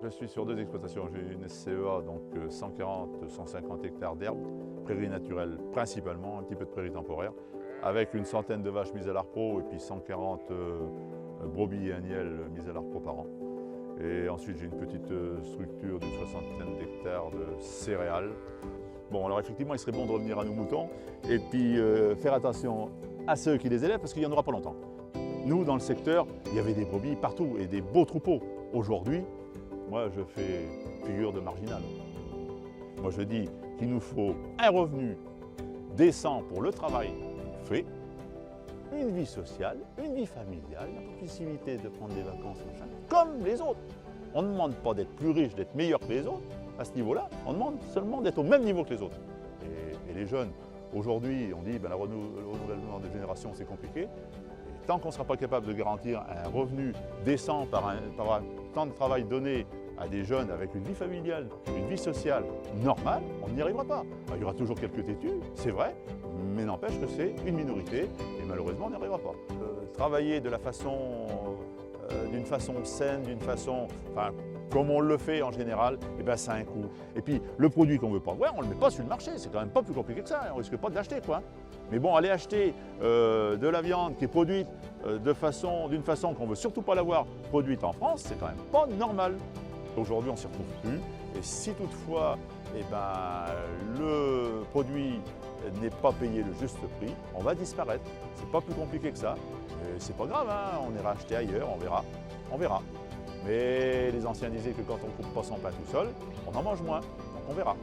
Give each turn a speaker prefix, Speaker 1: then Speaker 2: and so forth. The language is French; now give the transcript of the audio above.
Speaker 1: Je suis sur deux exploitations. J'ai une SCEA, donc 140-150 hectares d'herbe, prairies naturelles principalement, un petit peu de prairies temporaires, avec une centaine de vaches mises à l'ARPRO et puis 140 brebis et agnelles mises à l'ARPRO par an. Et ensuite, j'ai une petite structure d'une soixantaine d'hectares de céréales. Bon, alors effectivement, il serait bon de revenir à nos moutons et puis faire attention à ceux qui les élèvent parce qu'il n'y en aura pas longtemps. Nous, dans le secteur, il y avait des brebis partout et des beaux troupeaux. Aujourd'hui, moi, je fais figure de marginal. Moi, je dis qu'il nous faut un revenu décent pour le travail fait, une vie sociale, une vie familiale, la possibilité de prendre des vacances, machin, comme les autres. On ne demande pas d'être plus riche, d'être meilleur que les autres à ce niveau-là. On demande seulement d'être au même niveau que les autres. Et les jeunes, aujourd'hui, on dit ben, le renouvellement des générations, c'est compliqué. Et tant qu'on ne sera pas capable de garantir un revenu décent par un temps de travail donné à des jeunes avec une vie familiale, une vie sociale normale, on n'y arrivera pas. Alors, il y aura toujours quelques têtus, c'est vrai, mais n'empêche que c'est une minorité et malheureusement on n'y arrivera pas. Travailler de la façon, d'une façon saine, d'une façon, enfin, comme on le fait en général, eh ben, ça a un coût. Et puis le produit qu'on ne veut pas voir, on ne le met pas sur le marché, c'est quand même pas plus compliqué que ça, on ne risque pas de l'acheter, quoi. Mais bon, aller acheter de la viande qui est produite d'une façon qu'on ne veut surtout pas l'avoir produite en France, c'est quand même pas normal. Aujourd'hui, on ne s'y retrouve plus. Et si toutefois eh ben, le produit n'est pas payé le juste prix, on va disparaître. C'est pas plus compliqué que ça. C'est pas grave, hein, on ira acheter ailleurs, on verra. Mais les anciens disaient que quand on ne coupe pas son pain tout seul, on en mange moins. Donc on verra.